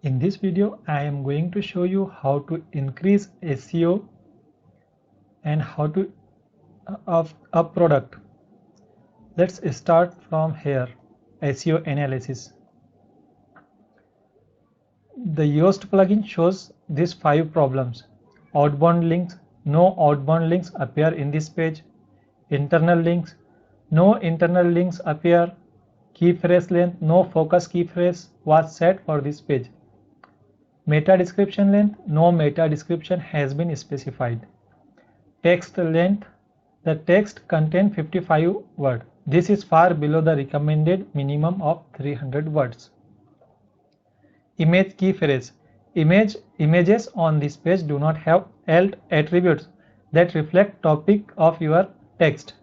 In this video, I am going to show you how to increase SEO and how to of a product. Let's start from here. SEO analysis. The Yoast plugin shows these 5 problems. Outbound links. No outbound links appear in this page. Internal links. No internal links appear. Key phrase length. No focus key phrase was set for this page. Meta description length. No meta description has been specified. Text length. The text contains 55 words. This is far below the recommended minimum of 300 words. Image key phrase. Images on this page do not have alt attributes that reflect topic of your text.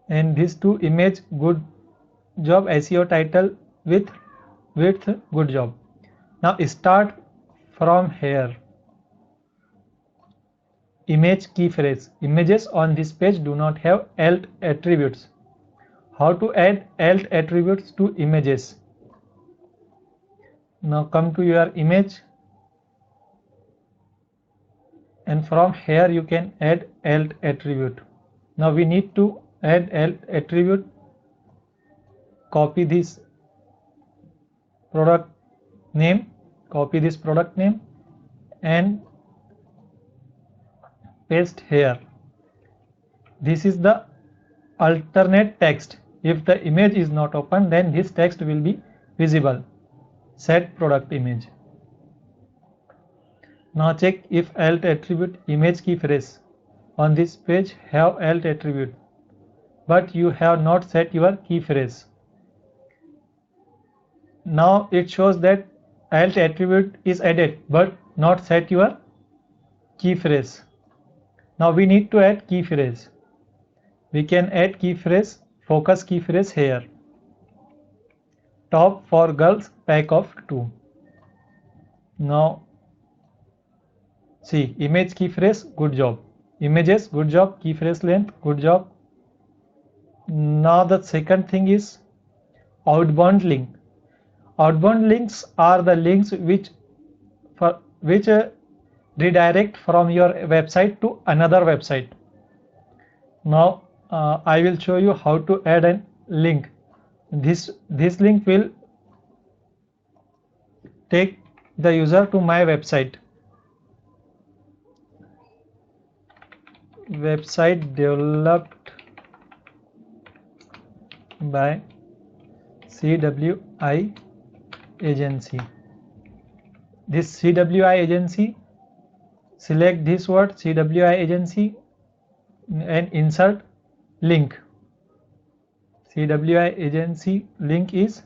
And these two image good job SEO title with width good job. Now start from here. Image key phrase. Images on this page do not have alt attributes. How to add alt attributes to images? Now come to your image, and from here you can add alt attribute. Now we need to add alt attribute. Copy this product name, and paste here. This is the alternate text. If the image is not open, then this text will be visible. Set product image. Now check if alt attribute image key phrase on this page have alt attribute, but you have not set your key phrase. Now it shows that alt attribute is added but not set your key phrase. Now we need to add key phrase. We can add key phrase, focus key phrase here. Top for girls pack of 2. Now see, image key phrase good job, images good job, key phrase length good job. Now the second thing is outbound link. Outbound links are the links which redirect from your website to another website. Now I will show you how to add a link. This link will take the user to my website. Website developed by CWI agency. This CWI agency, select this word CWI agency and insert link. CWI agency link is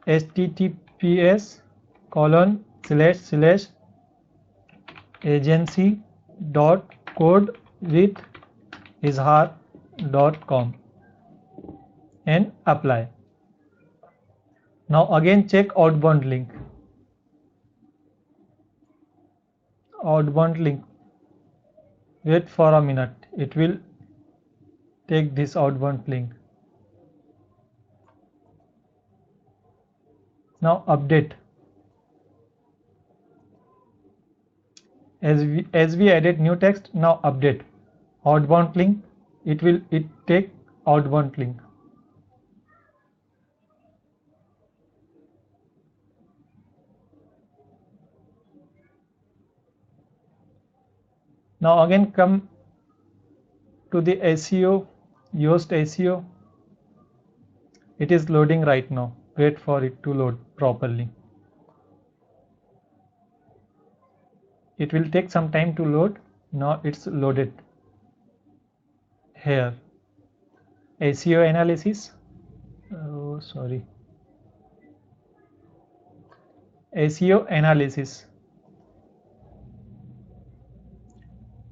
https://agency.codewithizhar.com and apply. Now again check outbound link. Outbound link. Wait for a minute. It will take this outbound link. Now update. As we added new text, now update. Outbound link. It take outbound link. Now again come to the SEO, Yoast SEO. It is loading right now. Wait for it to load properly. It will take some time to load. Now it's loaded. Here, SEO analysis. Oh, sorry. SEO analysis.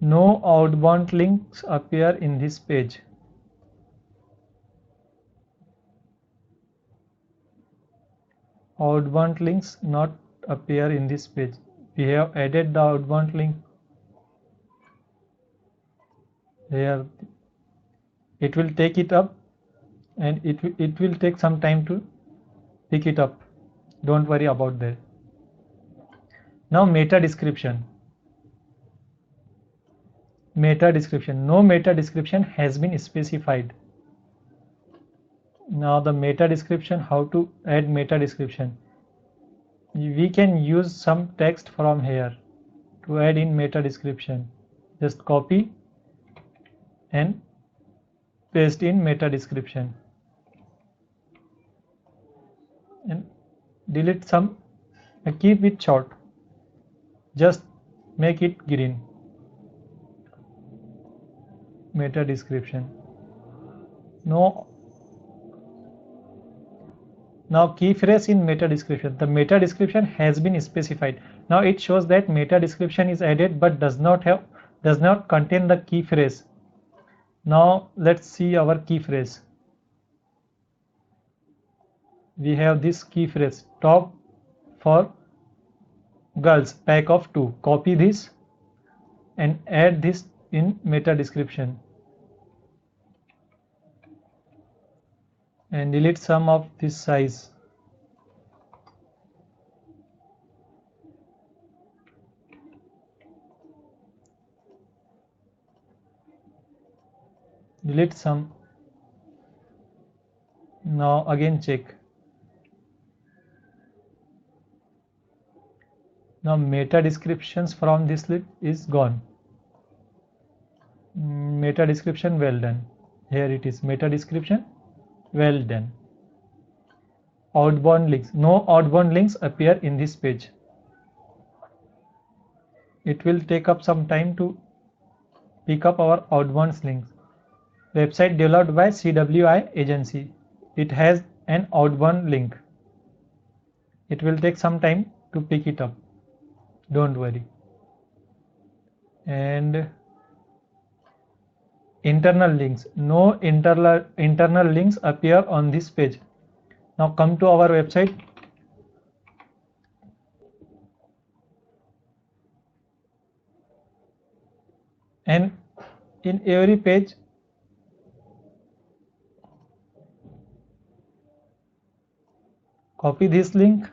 No outbound links appear in this page. Outbound links not appear in this page. We have added the outbound link here. It will take it up and it will take some time to pick it up. Don't worry about that. Now meta description. Meta description. No meta description has been specified. Now the meta description, how to add meta description. We can use some text from here to add in meta description. Just copy and paste in meta description and delete some, keep it short, just make it green. Meta description. No. Now key phrase in meta description. The meta description has been specified. Now it shows that meta description is added but does not contain the key phrase. Now let's see our key phrase. We have this key phrase, top for girls, pack of 2. Copy this and add this in meta description and delete some of this size. Delete some. Now again check. Now meta descriptions from this list is gone. Meta description, well done. Here it is, meta description, well done. Outbound links. No outbound links appear in this page. It will take up some time to pick up our outbound links. Website developed by CWI agency. It has an outbound link. It will take some time to pick it up. Don't worry. And internal links. No internal links appear on this page. Now come to our website. And in every page copy this link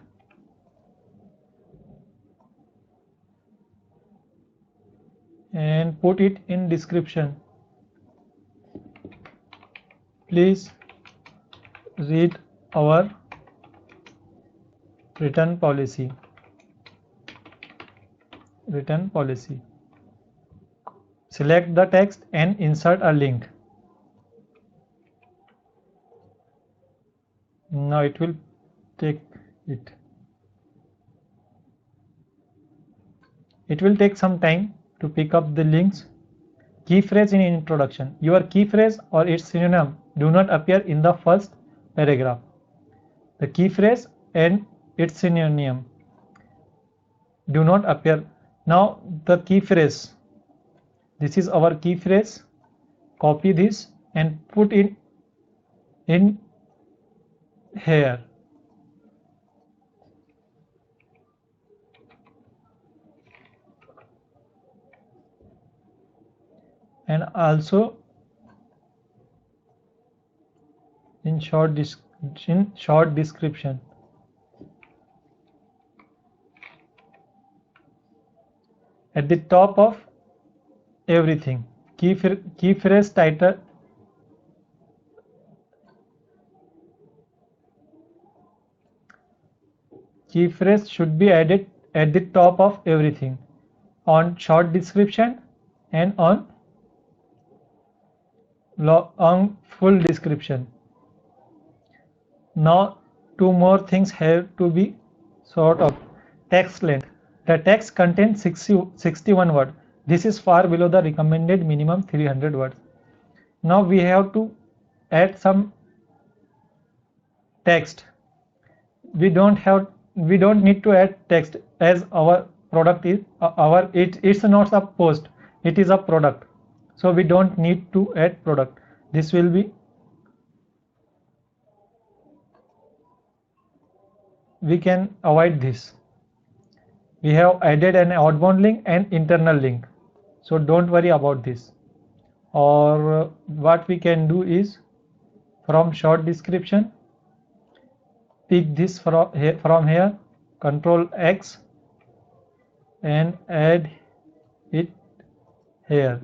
and put it in description. Please read our return policy. Return policy. Select the text and insert a link. Now it will take it. It will take some time to pick up the links. Key phrase in introduction. Your key phrase or its synonym do not appear in the first paragraph. The key phrase and its synonym do not appear. Now the key phrase. This is our key phrase. Copy this and put it in here. And also in short description. At the top of everything, key phrase title. Key phrase should be added at the top of everything, on short description and on full description. Now two more things have to be sort of. Text length. The text contains 61 words. This is far below the recommended minimum 300 words. Now we have to add some text. We don't need to add text, as our product is it's not a post, it is a product. So we don't need to add product. This will be, we can avoid this. We have added an outbound link and internal link, so don't worry about this. Or what we can do is, from short description pick this from here, Control X, and add it here.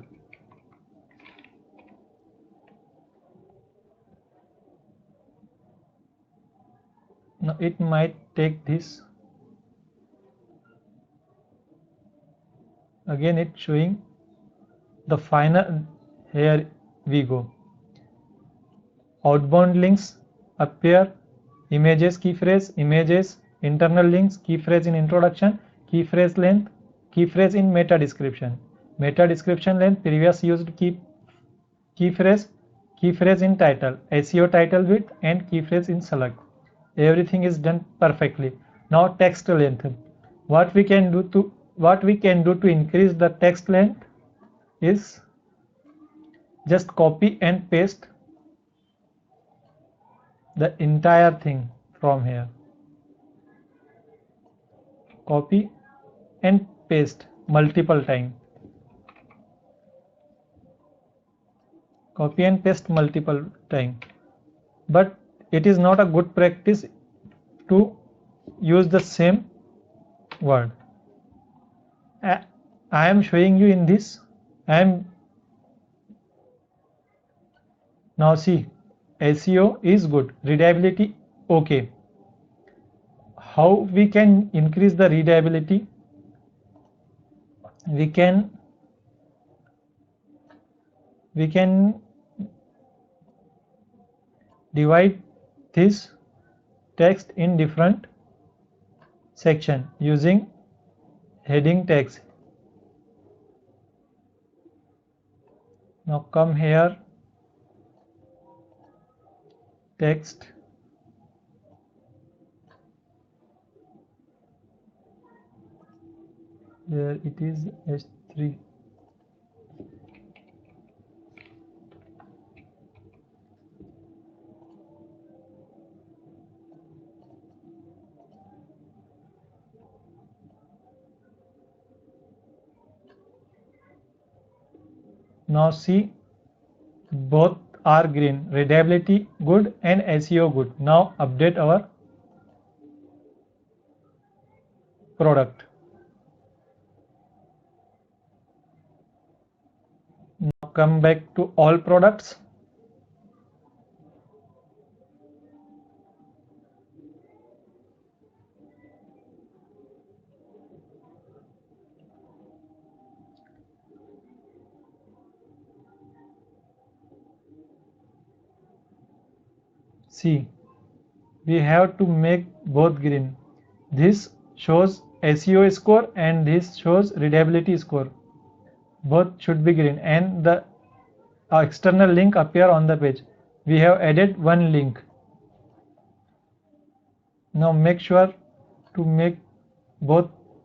Now it might take this. Again it's showing the final. Here we go. Outbound links appear, images key phrase, images, internal links, key phrase in introduction, key phrase length, key phrase in meta description. Meta description length, previous used key phrase in title, SEO title width, and key phrase in select. Everything is done perfectly. Now text length. What we can do to increase the text length is just copy and paste the entire thing from here. Copy and paste multiple times. Copy and paste multiple times. But it is not a good practice to use the same word. I am showing you in this. Now see, SEO is good, readability okay. How we can increase the readability? We can divide this text in different section using heading tags. Now come here, text, there it is, H3. Now see, both are green, readability good and SEO good. Now update our product. Now come back to all products. See, we have to make both green. This shows SEO score and this shows readability score. Both should be green, and the external link appear on the page. We have added one link. Now make sure to make both